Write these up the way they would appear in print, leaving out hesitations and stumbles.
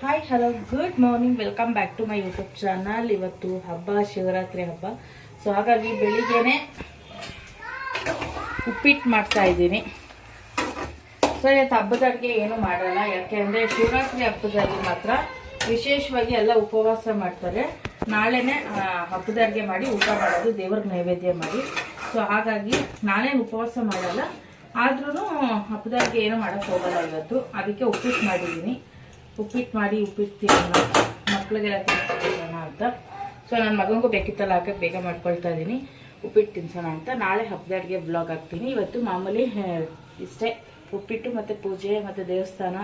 Hi hello good morning, welcome back to my YouTube channel. ಇವತ್ತು ಹಬ್ಬ, ಶಿವರಾತ್ರಿ ಹಬ್ಬ. So ಹಾಗಾಗಿ ಬೆಳಿಗ್ಗೆನೆ ಉಪ್ಪಿಟ್ಟು ಮಾಡ್ತಾ ಇದ್ದೀನಿ. ಸೊ ಇವತ್ತು ಹಬ್ಬದ ಅಡುಗೆ ಏನು ಮಾಡಲ್ಲ, ಯಾಕೆಂದರೆ ಶಿವರಾತ್ರಿ ಹಬ್ಬದಲ್ಲಿ ಮಾತ್ರ ವಿಶೇಷವಾಗಿ ಎಲ್ಲ ಉಪವಾಸ ಮಾಡ್ತಾರೆ. ನಾಳೆನೇ ಹಬ್ಬದ ಅಡುಗೆ ಮಾಡಿ ಊಟ ಮಾಡೋದು, ದೇವ್ರಿಗೆ ನೈವೇದ್ಯ ಮಾಡಿ. ಸೊ ಹಾಗಾಗಿ ನಾನೇನು ಉಪವಾಸ ಮಾಡಲ್ಲ, ಆದ್ರೂ ಹಬ್ಬದ ಅಡುಗೆ ಏನು ಮಾಡೋಕ್ಕೆ ಹೋಗಲ್ಲ ಇವತ್ತು. ಅದಕ್ಕೆ ಉಪ್ಪಿಟ್ಟು ಮಾಡಿದ್ದೀನಿ. ಉಪ್ಪಿಟ್ಟು ಮಾಡಿ ಉಪ್ಪಿಟ್ಟು ತಿನ್ನೋಣ, ಮಕ್ಳಿಗೆಲ್ಲ ತಿನ್ನಿಸೋಣ ಅಂತ. ಸೊ ನನ್ನ ಮಗನಿಗೂ ಬೇಕಿತ್ತಲ್ಲ, ಹಾಕಕ್ಕೆ ಬೇಗ ಮಾಡ್ಕೊಳ್ತಾ ಇದ್ದೀನಿ. ಉಪ್ಪಿಟ್ಟು ತಿನ್ಸೋಣ ಅಂತ. ನಾಳೆ ಹಬ್ಬದ ಅಡುಗೆ ವ್ಲಾಗ್ ಹಾಕ್ತೀನಿ. ಇವತ್ತು ಮಾಮೂಲಿ ಇಷ್ಟೇ, ಉಪ್ಪಿಟ್ಟು ಮತ್ತು ಪೂಜೆ ಮತ್ತು ದೇವಸ್ಥಾನ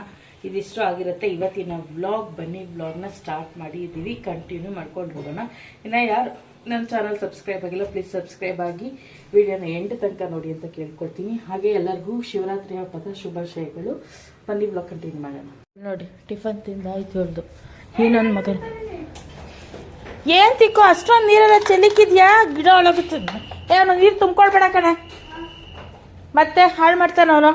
ಇದಿಷ್ಟು ಆಗಿರುತ್ತೆ ಇವತ್ತಿನ ವ್ಲಾಗ್. ಬನ್ನಿ ವ್ಲಾಗ್ನ ಸ್ಟಾರ್ಟ್ ಮಾಡಿದ್ದೀವಿ, ಕಂಟಿನ್ಯೂ ಮಾಡ್ಕೊಂಡು ಹೋಗೋಣ. ಇನ್ನು ಯಾರು ನನ್ನ ಚಾನಲ್ ಸಬ್ಸ್ಕ್ರೈಬ್ ಆಗಿಲ್ಲ, ಪ್ಲೀಸ್ ಸಬ್ಸ್ಕ್ರೈಬ್ ಆಗಿ ವಿಡಿಯೋನ ಎಂಡ್ ತನಕ ನೋಡಿ ಅಂತ ಕೇಳ್ಕೊಳ್ತೀನಿ. ಹಾಗೆ ಎಲ್ಲರಿಗೂ ಶಿವರಾತ್ರಿ ಹಬ್ಬದ ಶುಭಾಶಯಗಳು. ಬನ್ನಿ ವ್ಲಾಗ್ ಕಂಟಿನ್ಯೂ ಮಾಡೋಣ. ನೋಡಿ, ಟಿಫನ್ ತಿಂದಾಯ್ತು ಹೇಳ್ದು. ಈ ನನ್ನ ಮಗನ ಏನ್ ತಿಕ್ಕೋ ಅಷ್ಟೊಂದು ನೀರೆಲ್ಲ ಚೆಲ್ಲಿಕ್ಕಿದ್ಯಾ, ಗಿಡ ಒಳಗುತ್ತದೆ. ಅವನು ನೀರು ತುಂಬ್ಕೊಳ್ಬೇಡ ಕಣೆ, ಮತ್ತೆ ಹಾಳು ಮಾಡ್ತಾನ ಅವನು.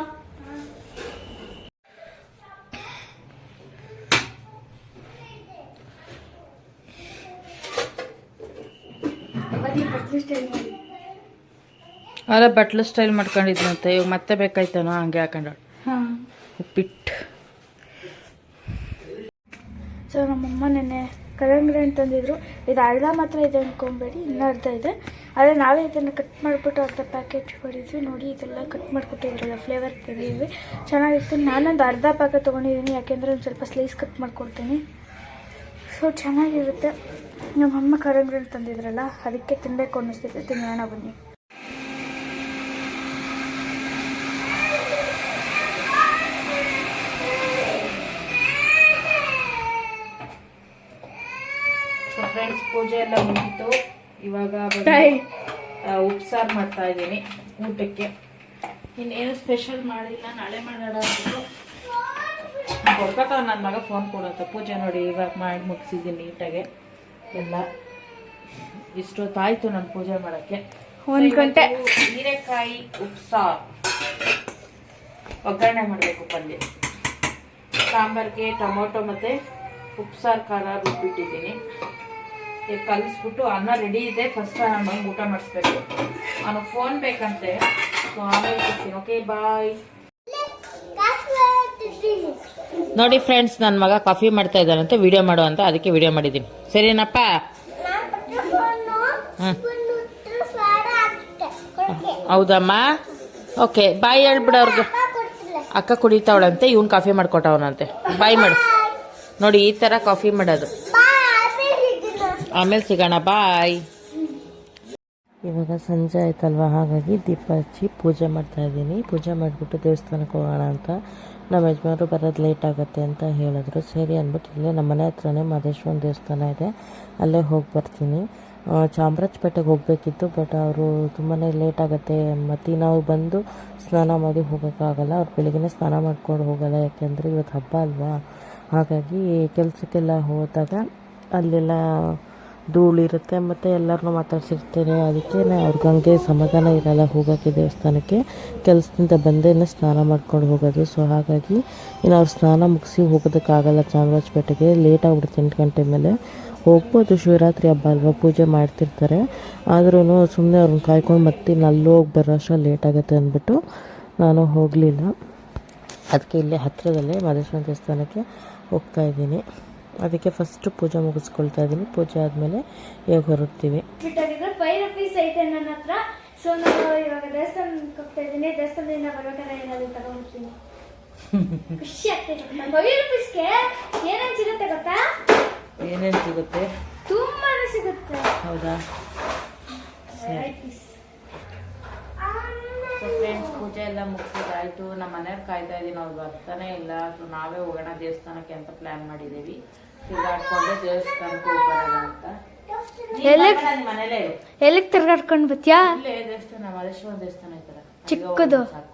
ಅಲ್ಲ, ಬಟ್ಲು ಸ್ಟೈಲ್ ಮಾಡ್ಕೊಂಡಿದ್ನಂತೆ, ಇವಾಗ ಮತ್ತೆ ಬೇಕಾಯ್ತಾನೋ ಹಂಗೆ ಹಾಕೊಂಡ ಉಪ್ಪಿಟ್ಟು. ಸೊ ನಮ್ಮಮ್ಮ ನೆನ್ನೆ ಕಲ್ಲಂಗಡಿ ಹಣ್ಣು ತಂದಿದ್ರು. ಇದು ಅರ್ಧ ಮಾತ್ರ ಇದೆ ಅಂದ್ಕೊಂಬೇಡಿ, ಇನ್ನೂ ಅರ್ಧ ಇದೆ. ಆದರೆ ನಾವೇ ಇದನ್ನು ಕಟ್ ಮಾಡಿಬಿಟ್ಟು ಅರ್ಧ ಪ್ಯಾಕೆಟ್ ಮಾಡಿದ್ವಿ. ನೋಡಿ, ಇದೆಲ್ಲ ಕಟ್ ಮಾಡಿಕೊಟ್ಟಿದ್ರಲ್ಲ, ಫ್ಲೇವರ್ ತೆಗೆದಿದ್ವಿ, ಚೆನ್ನಾಗಿತ್ತು. ನಾನೊಂದು ಅರ್ಧ ಪ್ಯಾಕೆಟ್ ತೊಗೊಂಡಿದ್ದೀನಿ, ಯಾಕೆಂದರೆ ಒಂದು ಸ್ವಲ್ಪ ಸ್ಲೈಸ್ ಕಟ್ ಮಾಡ್ಕೊಡ್ತೀನಿ. ಸೊ ಚೆನ್ನಾಗಿರುತ್ತೆ. ನಮ್ಮಮ್ಮ ಕಲ್ಲಂಗಡಿ ಹಣ್ಣು ತಂದಿದ್ರಲ್ಲ, ಅದಕ್ಕೆ ತಿನ್ನಬೇಕು ಅನ್ನಿಸ್ತಿದೆ. ತಿನ್ನೋಣ ಬನ್ನಿ. ಫ್ರೆಂಡ್ಸ್, ಪೂಜೆ ಎಲ್ಲ ಮುಗಿತು. ಇವಾಗ ಉಪ್ಸಾರು ಮಾಡ್ತಾ ಇದ್ದೀನಿ ಊಟಕ್ಕೆ. ಇನ್ನೇನು ಸ್ಪೆಷಲ್ ಮಾಡಿಲ್ಲ, ನಾಳೆ ಮಾಡೋಣ ಅಂದ್ಬಿಟ್ಟು ಕೊಡ್ಕೊತಾವ ನನ್ನ ಮಗ. ಫೋನ್ ಕೊಡುತ್ತೆ. ಪೂಜೆ ನೋಡಿ ಇವಾಗ ಮಾಡಿ ಮುಗಿಸಿದ್ದೀನಿ ನೀಟಾಗೆ ಎಲ್ಲ. ಇಷ್ಟೊತ್ತಾಯ್ತು ನಾನು ಪೂಜೆ ಮಾಡೋಕ್ಕೆ. 1 ಗಂಟೆ. ಹೀರೆಕಾಯಿ ಉಪ್ಸಾರು ಒಗ್ಗರಣೆ ಮಾಡಬೇಕು. ಪಲ್ಯ ಸಾಂಬಾರಿಗೆ ಟೊಮೊಟೊ ಮತ್ತು ಉಪ್ಸಾರು ಖಾರ ರುಬ್ಬಿಟ್ಟಿದ್ದೀನಿ. ಕಲಿಸ್ಬಿಟ್ಟು ಅನ್ನ ರೆಡಿ ಇದೆ. ಫಸ್ಟ್ ನನ್ನ ಮಗ ಊಟ ಮಾಡಿಸ್ಬೇಕು, ಅವನಿಗೆ ಫೋನ್ ಬೇಕಂತೆ. ಸೊ ಆಮೇಲೆ ಕೊಡ್ತೀನಿ. ಓಕೆ, ಬಾಯ್. ನೋಡಿ ಫ್ರೆಂಡ್ಸ್, ನನ್ನ ಮಗ ಕಾಫಿ ಮಾಡ್ತಾ ಇದ್ದಾನಂತೆ, ವಿಡಿಯೋ ಮಾಡು ಅಂತ, ಅದಕ್ಕೆ ವಿಡಿಯೋ ಮಾಡಿದ್ದೀನಿ. ಸರಿನಪ್ಪ? ಹೌದಮ್ಮ, ಓಕೆ ಬಾಯ್ ಹೇಳ್ಬಿಡು ಅವ್ರಿಗೆ. ಅಕ್ಕ ಕುಡಿತಾವಳಂತೆ, ಇವನು ಕಾಫಿ ಮಾಡ್ಕೊಟ್ಟವನಂತೆ. ಬಾಯ್ ಮಾಡು. ನೋಡಿ, ಈ ಥರ ಕಾಫಿ ಮಾಡೋದು. ಆಮೇಲೆ ಸಿಗೋಣ, ಬಾಯ್. ಇವಾಗ ಸಂಜೆ ಆಯ್ತಲ್ವ, ಹಾಗಾಗಿ ದೀಪ ಹಚ್ಚಿ ಪೂಜೆ ಮಾಡ್ತಾ ಇದ್ದೀನಿ. ಪೂಜೆ ಮಾಡಿಬಿಟ್ಟು ದೇವಸ್ಥಾನಕ್ಕೆ ಹೋಗೋಣ ಅಂತ. ನಮ್ಮ ಯಜಮಾನರು ಬರೋದು ಲೇಟ್ ಆಗುತ್ತೆ ಅಂತ ಹೇಳಿದ್ರು. ಸರಿ ಅಂದ್ಬಿಟ್ಟು ಇಲ್ಲೇ ನಮ್ಮ ಮನೆ ಹತ್ರನೇ ಮಹದೇಶ್ವರನ ದೇವಸ್ಥಾನ ಇದೆ, ಅಲ್ಲೇ ಹೋಗಿ ಬರ್ತೀನಿ. ಚಾಮರಾಜಪೇಟೆಗೆ ಹೋಗಬೇಕಿತ್ತು, ಬಟ್ ಅವರು ತುಂಬಾ ಲೇಟ್ ಆಗುತ್ತೆ, ಮತ್ತು ನಾವು ಬಂದು ಸ್ನಾನ ಮಾಡಿ ಹೋಗೋಕ್ಕಾಗಲ್ಲ. ಅವ್ರು ಬೆಳಿಗ್ಗೆ ಸ್ನಾನ ಮಾಡ್ಕೊಂಡು ಹೋಗಲ್ಲ, ಯಾಕೆಂದರೆ ಇವತ್ತು ಹಬ್ಬ ಅಲ್ವಾ. ಹಾಗಾಗಿ ಕೆಲಸಕ್ಕೆಲ್ಲ ಹೋದಾಗ ಅಲ್ಲೆಲ್ಲ ಧೂಳಿರುತ್ತೆ, ಮತ್ತು ಎಲ್ಲರನ್ನೂ ಮಾತಾಡ್ಸಿರ್ತಾರೆ. ಅದಕ್ಕೆ ಅವ್ರಿಗೆ ಹಂಗೆ ಸಮಾಧಾನ ಇರೋಲ್ಲ ಹೋಗೋಕ್ಕೆ ದೇವಸ್ಥಾನಕ್ಕೆ. ಕೆಲಸದಿಂದ ಬಂದೇ ಸ್ನಾನ ಮಾಡ್ಕೊಂಡು ಹೋಗೋದು. ಸೊ ಹಾಗಾಗಿ ಇನ್ನು ಅವ್ರು ಸ್ನಾನ ಮುಗಿಸಿ ಹೋಗೋದಕ್ಕಾಗಲ್ಲ ಚಾಮರಾಜಪೇಟೆಗೆ. ಲೇಟ್ ಆಗ್ಬಿಡುತ್ತೆ, 8 ಗಂಟೆ ಮೇಲೆ. ಹೋಗ್ಬೋದು, ಶಿವರಾತ್ರಿ ಹಬ್ಬ ಅಲ್ವಾ, ಪೂಜೆ ಮಾಡ್ತಿರ್ತಾರೆ. ಆದ್ರೂ ಸುಮ್ಮನೆ ಅವ್ರನ್ನ ಕಾಯ್ಕೊಂಡು ಮತ್ತೆ ಅಲ್ಲಿ ಹೋಗಿ ಬರೋ ಅಷ್ಟು ಲೇಟ್ ಆಗುತ್ತೆ ಅಂದ್ಬಿಟ್ಟು ನಾನು ಹೋಗಲಿಲ್ಲ. ಅದಕ್ಕೆ ಇಲ್ಲೇ ಹತ್ತಿರದಲ್ಲೇ ಮಹದೇಶ್ವರ ದೇವಸ್ಥಾನಕ್ಕೆ ಹೋಗ್ತಾಯಿದ್ದೀನಿ. ಅದಕ್ಕೆ ಫಸ್ಟು ಪೂಜೆ ಮುಗಿಸ್ಕೊಳ್ತಾ ಇದ್ದೀನಿ. ಪೂಜೆ ಆದಮೇಲೆ ಈಗ ಹೊರಡ್ತೀವಿ. 5 rupees ಐತೆ ನನ್ನ ಹತ್ರ. ಸೊ ನಾನು ಇವಾಗ ದೇವಸ್ಥಾನಕ್ಕೆ ಹೋಗ್ತಾ ಇದ್ದೀನಿ. ದೇವಸ್ಥಾನದಿಂದ ಬರೋಟರ ಏನಾದರೂ ತಗೊಂಡ್ಬಿಡ್ತೀನಿ. ಖುಷಿ ಆಗ್ತದೆ. 5 ರೂಪೀಸ್ಗೆ ಏನೇನು ಸಿಗುತ್ತೆ ಗೊತ್ತಾ? ಏನೇನು ಸಿಗುತ್ತೆ? ತುಂಬಾನೇ ಸಿಗುತ್ತೆ. ಹೌದಾ? ಸೊ ಫ್ರೆಂಡ್ಸ್, ಪೂಜೆ ಎಲ್ಲ ಮುಗಿಸಿದಾಯಿತು. ನಮ್ಮ ಮನೆಯವ್ರು ಕಾಯ್ತಾ ಇದ್ದೀನಿ, ಅವ್ರು ಬರ್ತಾನೆ ಇಲ್ಲ. ಸೊ ನಾವೇ ಹೋಗೋಣ ದೇವಸ್ಥಾನಕ್ಕೆ ಅಂತ ಪ್ಲ್ಯಾನ್ ಮಾಡಿದ್ದೀವಿ. ತಿರ್ಗಾಡ್ಕೊಂಡು ದೇವಸ್ಥಾನಕ್ಕೆ ಹೋಗೋಣ ಅಂತ. ಮನೇಲೇ ಎಲ್ಲಿಗೆ ತಿರ್ಗಾಡ್ಕೊಂಡು ಬತ್ತೀಯಾ? ಇಲ್ಲೇ ದೇವಸ್ಥಾನ, ಮಹದೇಶ್ವರ ದೇವಸ್ಥಾನ ಐತಲ್ಲ, ಚಿಕ್ಕದು. ಸಾಕು,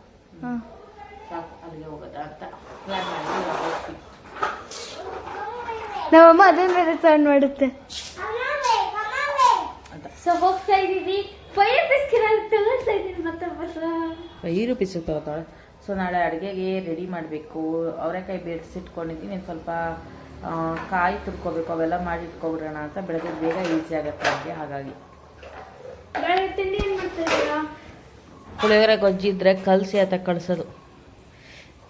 ಅಲ್ಲಿಗೆ ಹೋಗೋದ ಅಂತ ಪ್ಲ್ಯಾನ್ ಮಾಡಿ. ನಮ್ಮಮ್ಮ ಅದನ್ನ ಬೇರೆ ತಗೊಂಡು ಮಾಡುತ್ತೆ. ಸೊ ಹೋಗ್ತಾ ಇದ್ದೀವಿ. 5 ರೂಪೀಸ್ಗೆ ತಗೊಳ್ತಾ ಇದ್ದೀನಿ. ಮತ್ತೆ 5 ರೂಪೀಸ್ ತಗೋತಾಳೆ. ಸೊ ನಾಳೆ ಅಡುಗೆಗೆ ರೆಡಿ ಮಾಡಬೇಕು. ಅವರೆಕಾಯಿ ಬೇಯಿಸಿಟ್ಕೊಂಡಿದ್ದೀನಿ. ಸ್ವಲ್ಪ ಕಾಯಿ ತುರ್ಕೋಬೇಕು, ಅವೆಲ್ಲ ಮಾಡಿ ಇಟ್ಕೊಬಿಡೋಣ ಅಂತ. ಬೆಳಗ್ಗೆ ಬೇಗ ಈಸಿ ಆಗುತ್ತೆ ಅವ್ರಿಗೆ. ಹಾಗಾಗಿ ತಿಂಡಿ ಏನು ಮಾಡ್ತಾ ಪುಳಿಯೋಗರೆ ಗೊಜ್ಜಿದ್ರೆ ಕಲಸಿ ಅಂತ ಕಳಿಸೋದು.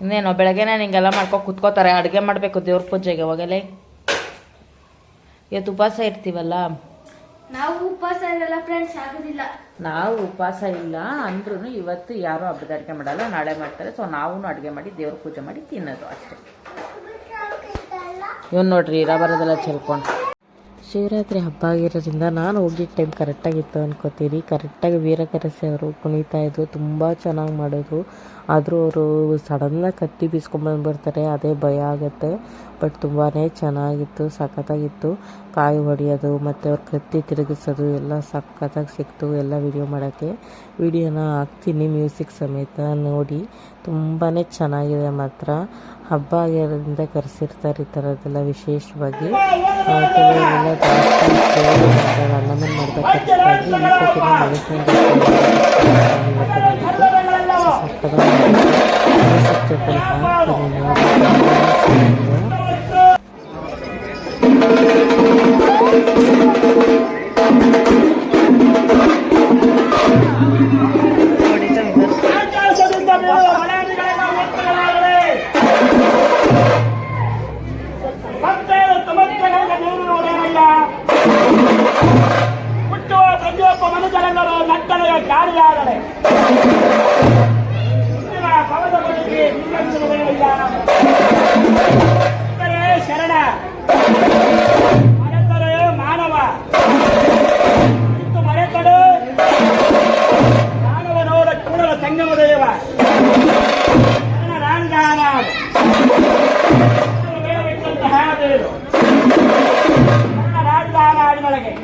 ಇನ್ನೇನು ಬೆಳಗ್ಗೆನೇ ನಿಂಗೆಲ್ಲ ಮಾಡ್ಕೊಂಡು ಕುತ್ಕೋತಾರೆ. ಅಡುಗೆ ಮಾಡಬೇಕು ದೇವ್ರ ಪೂಜೆಗೆ. ಹೋಗಲೇ ಇವತ್ತು ಉಪವಾಸ ಇರ್ತೀವಲ್ಲ. ನಾವು ಉಪವಾಸ ಇರಲ್ಲ ಫ್ರೆಂಡ್ಸ್, ಆಗೋದಿಲ್ಲ. ನಾವು ಉಪವಾಸ ಇಲ್ಲ ಅಂದ್ರೂ ಇವತ್ತು ಯಾರೂ ಹಬ್ಬದ ಅಡುಗೆ ಮಾಡಲ್ಲ, ನಾಳೆ ಮಾಡ್ತಾರೆ. ಸೊ ನಾವು ಅಡುಗೆ ಮಾಡಿ ದೇವ್ರ ಪೂಜೆ ಮಾಡಿ ತಿನ್ನೋದು ಅಷ್ಟೇ. ಇವನು ನೋಡ್ರಿ ಇರ ಬರೋದೆಲ್ಲ ಚೆಲ್ಕೊಂಡು. ಶಿವರಾತ್ರಿ ಹಬ್ಬ ಆಗಿರೋದ್ರಿಂದ ನಾನು ಹೋಗಿದ್ದ ಟೈಮ್ ಕರೆಕ್ಟಾಗಿತ್ತು ಅನ್ಕೋತೀನಿ. ಕರೆಕ್ಟಾಗಿ ವೀರಕರಸೆ ಅವರು ಕುಣಿತಾ ಇದ್ರು, ತುಂಬ ಚೆನ್ನಾಗಿ ಮಾಡೋದು. ಆದರೂ ಅವರು ಸಡನ್ನಾಗಿ ಕತ್ತಿ ಬೀಸ್ಕೊಂಬಂದ್ಬಿಡ್ತಾರೆ, ಅದೇ ಭಯ ಆಗುತ್ತೆ. ಬಟ್ ತುಂಬಾ ಚೆನ್ನಾಗಿತ್ತು, ಸಖತ್ತಾಗಿತ್ತು. ಕಾಯಿ ಹೊಡೆಯೋದು ಮತ್ತು ಅವ್ರ ಕತ್ತಿ ತಿರುಗಿಸೋದು ಎಲ್ಲ ಸಖತ್ತಾಗಿ ಸಿಕ್ತು. ಎಲ್ಲ ವಿಡಿಯೋ ಮಾಡೋಕ್ಕೆ ವಿಡಿಯೋನ ಹಾಕ್ತೀನಿ ಮ್ಯೂಸಿಕ್ ಸಮೇತ, ನೋಡಿ. ತುಂಬಾ ಚೆನ್ನಾಗಿದೆ ಮಾತ್ರ. ಹಬ್ಬ ಆಗಿರೋದ್ರಿಂದ ಕರೆಸಿರ್ತಾರೆ ಈ ಥರದ್ದೆಲ್ಲ ವಿಶೇಷವಾಗಿ. ಕೆಲವರೆಲ್ಲ ಜಾಸ್ತಿ ಅಣ್ಣನ ಮಾಡಬೇಕಾಗಿ ಈ ಸತಿನ ಮನುಷ್ಯನಿಗೆ ಹುಟ್ಟುವ ಪ್ರತಿಯೊಬ್ಬ ಮನುಷ್ಯರೆಲ್ಲರೂ ನಕ್ಕಲೆಯ ಗಾಳಿಯಾಗಲೇ ಪವದ ಬದುಕಿ ಶರಣ ಮರೆತರೆ ಮಾನವ ಮರೆತಡು ಮಾನವನೋಡ ಕೂಡಲ ಸಂಗಮ ದೇವ ರಾಣಿಗಾನ ದೇವರು ರಾಜಧಾನಿಯೊಳಗೆ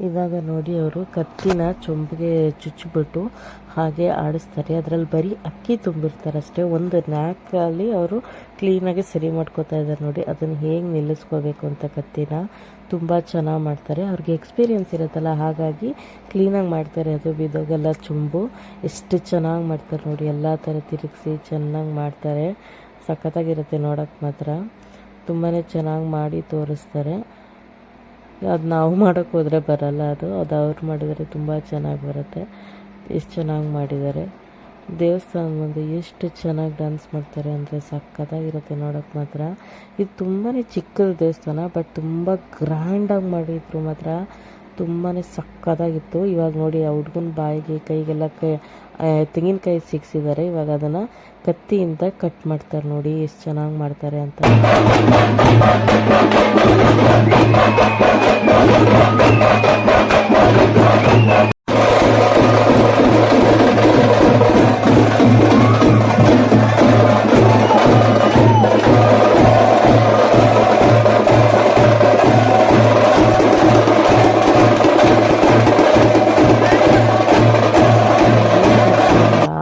ಇವಾಗ ನೋಡಿ ಅವರು ಕತ್ತಿನ ಚೊಂಬಿಗೆ ಚುಚ್ಚಿಬಿಟ್ಟು ಹಾಗೆ ಆಡಿಸ್ತಾರೆ. ಅದರಲ್ಲಿ ಬರೀ ಅಕ್ಕಿ ತುಂಬಿರ್ತಾರೆ ಅಷ್ಟೇ. ಒಂದು ನ್ಯಾಕಲ್ಲಿ ಅವರು ಕ್ಲೀನಾಗಿ ಸರಿ ಮಾಡ್ಕೋತಾ ಇದ್ದಾರೆ ನೋಡಿ. ಅದನ್ನು ಹೇಗೆ ನಿಲ್ಲಿಸ್ಕೋಬೇಕು ಅಂತ ಕತ್ತಿನ ತುಂಬ ಚೆನ್ನಾಗಿ ಮಾಡ್ತಾರೆ. ಅವ್ರಿಗೆ ಎಕ್ಸ್ಪೀರಿಯೆನ್ಸ್ ಇರುತ್ತಲ್ಲ, ಹಾಗಾಗಿ ಕ್ಲೀನಾಗಿ ಮಾಡ್ತಾರೆ. ಅದು ಬಿದ್ದೋಗೆಲ್ಲ ಚೊಂಬು ಎಷ್ಟು ಚೆನ್ನಾಗಿ ಮಾಡ್ತಾರೆ ನೋಡಿ. ಎಲ್ಲ ಥರ ತಿರುಗಿಸಿ ಚೆನ್ನಾಗಿ ಮಾಡ್ತಾರೆ. ಸಖತ್ತಾಗಿರುತ್ತೆ ನೋಡೋಕ್ಕೆ ಮಾತ್ರ. ತುಂಬಾ ಚೆನ್ನಾಗಿ ಮಾಡಿ ತೋರಿಸ್ತಾರೆ. ಅದು ನಾವು ಮಾಡೋಕ್ಕೆ ಹೋದರೆ ಬರಲ್ಲ, ಅದು ಅವ್ರು ಮಾಡಿದರೆ ತುಂಬ ಚೆನ್ನಾಗಿ ಬರುತ್ತೆ. ಎಷ್ಟು ಚೆನ್ನಾಗಿ ಮಾಡಿದ್ದಾರೆ. ದೇವಸ್ಥಾನ ಮುಂದೆ ಎಷ್ಟು ಚೆನ್ನಾಗಿ ಡ್ಯಾನ್ಸ್ ಮಾಡ್ತಾರೆ ಅಂದರೆ ಸಖತ್ತಾಗಿರುತ್ತೆ ನೋಡೋಕ್ಕೆ ಮಾತ್ರ. ಇದು ತುಂಬಾ ಚಿಕ್ಕದು ದೇವಸ್ಥಾನ, ಬಟ್ ತುಂಬ ಗ್ರ್ಯಾಂಡಾಗಿ ಮಾಡಿದ್ರು ಮಾತ್ರ. ತುಂಬಾ ಸಖತ್ತಾಗಿತ್ತು. ಇವಾಗ ನೋಡಿ ಆ ಹುಡುಗನ ಬಾಯಿಗೆ ಕೈಗೆಲ್ಲ ತೆಂಗಿನಕಾಯಿ ಸಿಕ್ಸಿದ್ದಾರೆ. ಇವಾಗ ಅದನ್ನು ಕತ್ತಿಯಿಂದ ಕಟ್ ಮಾಡ್ತಾರೆ ನೋಡಿ, ಎಷ್ಟು ಚೆನ್ನಾಗಿ ಮಾಡ್ತಾರೆ ಅಂತ.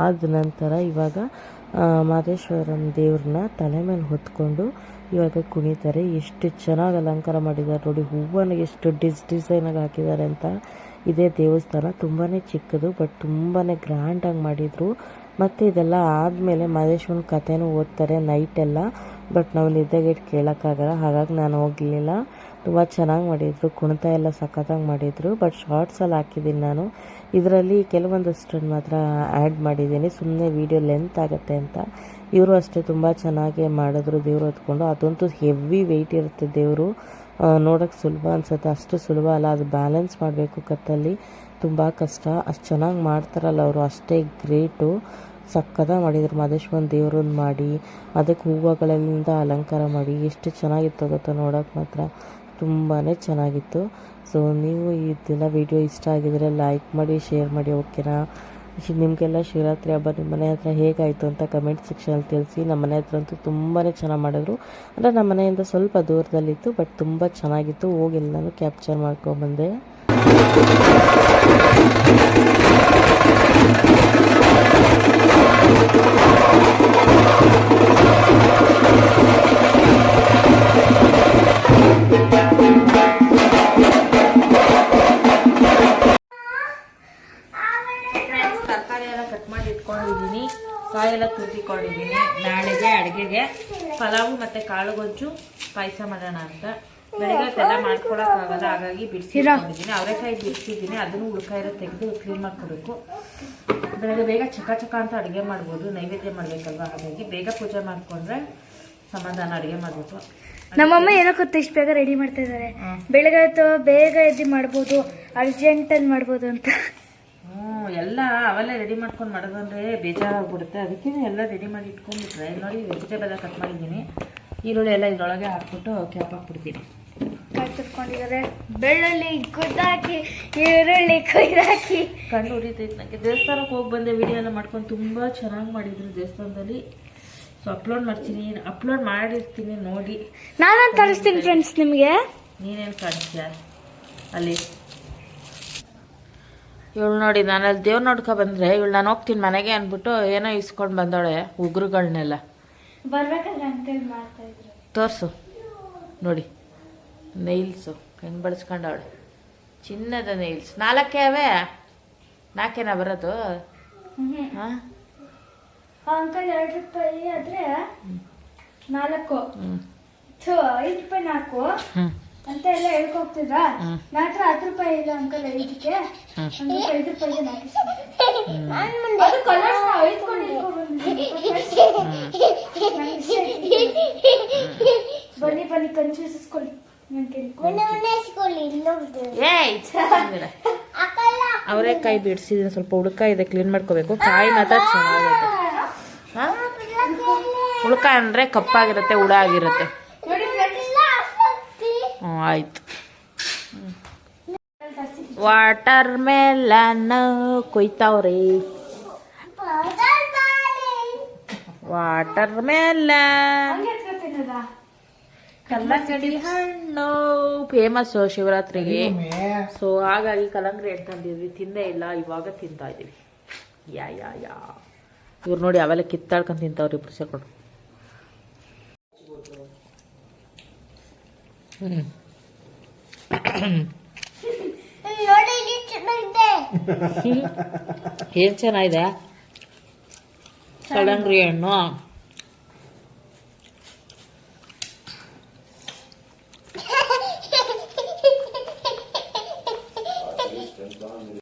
ಆದ ನಂತರ ಇವಾಗ ಮಾದೇಶ್ವರನ ದೇವ್ರನ್ನ ತಲೆ ಮೇಲೆ ಹೊತ್ಕೊಂಡು ಇವಾಗ ಕುಣಿತಾರೆ. ಎಷ್ಟು ಚೆನ್ನಾಗಿ ಅಲಂಕಾರ ಮಾಡಿದ್ದಾರೆ ನೋಡಿ. ಹೂವನ್ನು ಎಷ್ಟು ಡಿಸೈನಾಗಿ ಹಾಕಿದ್ದಾರೆ ಅಂತ. ಇದೇ ದೇವಸ್ಥಾನ ತುಂಬಾ ಚಿಕ್ಕದು, ಬಟ್ ತುಂಬಾ ಗ್ರ್ಯಾಂಡಾಗಿ ಮಾಡಿದರು. ಮತ್ತು ಇದೆಲ್ಲ ಆದಮೇಲೆ ಮಾದೇಶ್ವರನ ಕಥೆನೂ ಓದ್ತಾರೆ ನೈಟೆಲ್ಲ. ಬಟ್ ನಾವು ನಿದ್ದೆಗೆಟ್ಟು ಕೇಳೋಕ್ಕಾಗಲ್ಲ, ಹಾಗಾಗಿ ನಾನು ಹೋಗಲಿಲ್ಲ. ತುಂಬ ಚೆನ್ನಾಗಿ ಮಾಡಿದರು. ಕುಣಿತ ಎಲ್ಲ ಸಖತ್ತಾಗಿ ಮಾಡಿದರು. ಬಟ್ ಶಾರ್ಟ್ಸಲ್ಲಿ ಹಾಕಿದ್ದೀನಿ ನಾನು. ಇದರಲ್ಲಿ ಕೆಲವೊಂದಷ್ಟನ್ನು ಮಾತ್ರ ಆ್ಯಡ್ ಮಾಡಿದ್ದೀನಿ, ಸುಮ್ಮನೆ ವೀಡಿಯೋ ಲೆಂತ್ ಆಗುತ್ತೆ ಅಂತ. ಇವರು ಅಷ್ಟೇ ತುಂಬ ಚೆನ್ನಾಗಿ ಮಾಡಿದ್ರು ದೇವರು ಹೊತ್ಕೊಂಡು. ಅದಂತೂ ಹೆವಿ ವೆಯ್ಟ್ ಇರುತ್ತೆ ದೇವರು, ನೋಡೋಕ್ಕೆ ಸುಲಭ ಅನಿಸುತ್ತೆ, ಅಷ್ಟು ಸುಲಭ ಅಲ್ಲ. ಅದು ಬ್ಯಾಲೆನ್ಸ್ ಮಾಡಬೇಕು ಕತ್ತಲ್ಲಿ, ತುಂಬ ಕಷ್ಟ. ಅಷ್ಟು ಚೆನ್ನಾಗಿ ಮಾಡ್ತಾರಲ್ಲ ಅವರು, ಅಷ್ಟೇ ಗ್ರೇಟು. ಸಕ್ಕತ್ತಾಗಿ ಮಾಡಿದ್ರು. ಮಾದೇಶ್ವರನ ದೇವ್ರನ್ನ ಮಾಡಿ ಅದಕ್ಕೆ ಹೂವುಗಳಿಂದ ಅಲಂಕಾರ ಮಾಡಿ ಎಷ್ಟು ಚೆನ್ನಾಗಿತ್ತು ಗೊತ್ತಾ, ನೋಡೋಕೆ ಮಾತ್ರ ತುಂಬಾ ಚೆನ್ನಾಗಿತ್ತು. ಸೊ ನೀವು ಇದೆಲ್ಲ ವೀಡಿಯೋ ಇಷ್ಟ ಆಗಿದರೆ ಲೈಕ್ ಮಾಡಿ, ಶೇರ್ ಮಾಡಿ, ಓಕೆನಾ? ನಿಮಗೆಲ್ಲ ಶಿವರಾತ್ರಿ ಹಬ್ಬ ನಿಮ್ಮ ಮನೆ ಹತ್ರ ಹೇಗಾಯಿತು ಅಂತ ಕಮೆಂಟ್ ಸೆಕ್ಷನಲ್ಲಿ ತಿಳಿಸಿ. ನಮ್ಮ ಮನೆ ಹತ್ರ ಅಂತೂ ತುಂಬಾ ಚೆನ್ನಾಗಿ ಮಾಡಿದ್ರು. ಅಂದರೆ ನಮ್ಮ ಮನೆಯಿಂದ ಸ್ವಲ್ಪ ದೂರದಲ್ಲಿತ್ತು, ಬಟ್ ತುಂಬ ಚೆನ್ನಾಗಿತ್ತು. ಹೋಗಿಲ್ಲ, ನಾನು ಕ್ಯಾಪ್ಚರ್ ಮಾಡ್ಕೊಂಡ್ಬಂದೆ. ತರಕಾರಿ ಎಲ್ಲ ಕಟ್ ಮಾಡಿ ಇಟ್ಕೊಂಡಿದ್ದೀನಿ, ಕಾಯೆಲ್ಲ ತುರಿಕೊಂಡಿದ್ದೀನಿ. ನಾಳೆಗೆ ಅಡುಗೆಗೆ ಪಲಾವು ಮತ್ತು ಕಾಳುಗೊಜ್ಜು ಪಾಯಸ ಮಾಡೋಣ ಅಂತ. ಬೆಳಗ್ಗೆ ಎಲ್ಲ ಮಾಡ್ಕೊಳಕ್ಕಾಗಲ್ಲ, ಹಾಗಾಗಿ ಬಿಡಿಸಿದ್ದೀನಿ. ಅವರೆಕಾಯಿ ಬಿಡಿಸಿದ್ದೀನಿ, ಅದನ್ನು ಉಳ್ಕಾಯಿರೋ ತೆಗೆದು ಕ್ಲೀನ್ ಮಾಡ್ಕೊಬೇಕು. ಬೆಳಗ್ಗೆ ಬೇಗ ಚಕ ಚಕ ಅಂತ ಅಡುಗೆ ಮಾಡ್ಬೋದು, ನೈವೇದ್ಯ ಮಾಡಬೇಕಲ್ವ, ಹಾಗಾಗಿ ಬೇಗ ಪೂಜೆ ಮಾಡಿಕೊಂಡ್ರೆ ಸಮಾಧಾನ ಅಡುಗೆ ಮಾಡಬೇಕು. ನಮ್ಮಮ್ಮ ಏನೋ ಗೊತ್ತ ಇಷ್ಟು ಬೇಗ ರೆಡಿ ಮಾಡ್ತಾ ಇದ್ದಾರೆ. ಬೆಳಗ್ಗೆ ಬೇಗ ಎದ್ದು ಮಾಡ್ಬೋದು, ಅರ್ಜೆಂಟಲ್ಲಿ ಮಾಡ್ಬೋದು ಅಂತ. ಎಲ್ಲ ಅವೆಲ್ಲ ರೆಡಿ ಮಾಡ್ಕೊಂಡು ಮಾಡೋದಂದ್ರೆ ಬೇಜಾರಾಗ್ಬಿಡುತ್ತೆ. ಅದಕ್ಕೆ ಎಲ್ಲ ರೆಡಿ ಮಾಡಿ ಇಟ್ಕೊಂಡ್ಬಿಟ್ರೆ ನೋಡಿ, ವೆಜಿಟೇಬಲ್ ಎಲ್ಲ ಕಟ್ ಮಾಡಿದ್ದೀನಿ. ಈರುಳ್ಳಿ ಎಲ್ಲ ಇದರೊಳಗೆ ಹಾಕ್ಬಿಟ್ಟು ಕ್ಯಾಪ್ ಹಾಕ್ಬಿಡ್ತೀನಿ. ತುರ್ಕೊಂಡಿದ್ದಾರೆ, ಬೆಳ್ಳುಳ್ಳಿ ಕುದ್ದಾಕಿ, ಈರುಳ್ಳಿ ಕೊಯ್ದಾಕಿ. ಕಣ್ಣು ಉರಿತೈತೆ ನನಗೆ. ದೇವಸ್ಥಾನಕ್ಕೆ ಹೋಗಿ ಬಂದೆ, ವಿಡಿಯೋ ಎಲ್ಲ ಮಾಡ್ಕೊಂಡು ತುಂಬ ಚೆನ್ನಾಗಿ ಮಾಡಿದ್ರು ದೇವಸ್ಥಾನದಲ್ಲಿ. ಸೊ ಅಪ್ಲೋಡ್ ಮಾಡಿರ್ತೀನಿ ನೋಡಿ. ನಾನೊಂದು ತರಿಸ್ತೀನಿ ಫ್ರೆಂಡ್ಸ್ ನಿಮಗೆ. ನೀನೇನು ಕಾಣಿಸ್ತೀಯ ಅಲ್ಲಿ? ಇವಳು ನೋಡಿ, ನಾನು ಅಲ್ಲಿ ದೇವ್ರು ನೋಡ್ಕೊ ಬಂದರೆ ಇವಳು ನಾನು ಹೋಗ್ತೀನಿ ಮನೆಗೆ ಅಂದ್ಬಿಟ್ಟು ಏನೋ ಇಸ್ಕೊಂಡು ಬಂದವಳೆ ಉಗುರುಗಳನ್ನೆಲ್ಲ. ಬರ್ಬೇಕಾದ್ರೆ ಅಂಕಲ್ ಮಾಡ್ತಾ ಇದ್ರು. ತೋರಿಸು ನೋಡಿ, ನೈಲ್ಸು ಹೆಂಗೆ ಬಳಸ್ಕೊಂಡವಳೆ. ಚಿನ್ನದ ನೈಲ್ಸ್ 4 ಅವೇ, 4 ಬರೋದು. ಹಾಂ, ಅಂಕಲ್ 2 ರೂಪಾಯಿ ಆದ್ರೆ 4, 5 ರೂಪಾಯಿ 4 ಅಂತ ಎಲ್ಲ ಹೇಳ್ಕೊಗ್ತಿದ್ರ. ನಾತ್ರ 10 ರೂಪಾಯಿ ಇಲ್ಲ ಅಂಕಲ್ 5ಕ್ಕೆ, 5 ರೂಪಾಯಿಗೆ 4. ಅದು ಕಲರ್ಸ್ ಬನ್ನಿ ಬನ್ನಿ ಕನ್ಫ್ಯೂಸ್ಕೊಳ್ಳಿ. ಅವರೆಕಾಯಿ ಬಿಡಿಸಿದ್ರೆ ಸ್ವಲ್ಪ ಹುಡುಕ ಇದೆ, ಕ್ಲೀನ್ ಮಾಡ್ಕೋಬೇಕು. ಕಾಯಿ ಮಾತ್ರ ಚೆನ್ನಾಗಿದೆ. ಹುಡುಕ ಅಂದರೆ ಕಪ್ಪಾಗಿರುತ್ತೆ, ಹುಳ ಆಗಿರುತ್ತೆ. ಹ್ಞೂ ಆಯ್ತು. ವಾಟರ್ ಮೆಲನ್ ಕೊಯ್ತಾವ್ರಿ. ವಾಟರ್ ಮೆಲನ್, ಕಲ್ಲಂಗಡಿ ಹಣ್ಣು ಫೇಮಸ್ಸು ಶಿವರಾತ್ರಿಗೆ. ಸೊ ಹಾಗಾಗಿ ಕಲ್ಲಂಗಡಿ ಹಣ್ಣು ತಂದಿದ್ವಿ, ತಿಂದೇ ಇಲ್ಲ, ಇವಾಗ ತಿಂತಾ ಇದೀವಿ. ಯಾ ಇವ್ರು ನೋಡಿ ಅವೆಲ್ಲ ಕಿತ್ತಾಡ್ಕೊಂಡು ತಿಂತಾವ್ರಿ ಇಬ್ರು ಸೇರ್ಕೊಂಡು. ಏನ್ ಚೆನ್ನಾಗಿದೆ ಕಲ್ಲಂಗಡಿ ಹಣ್ಣು.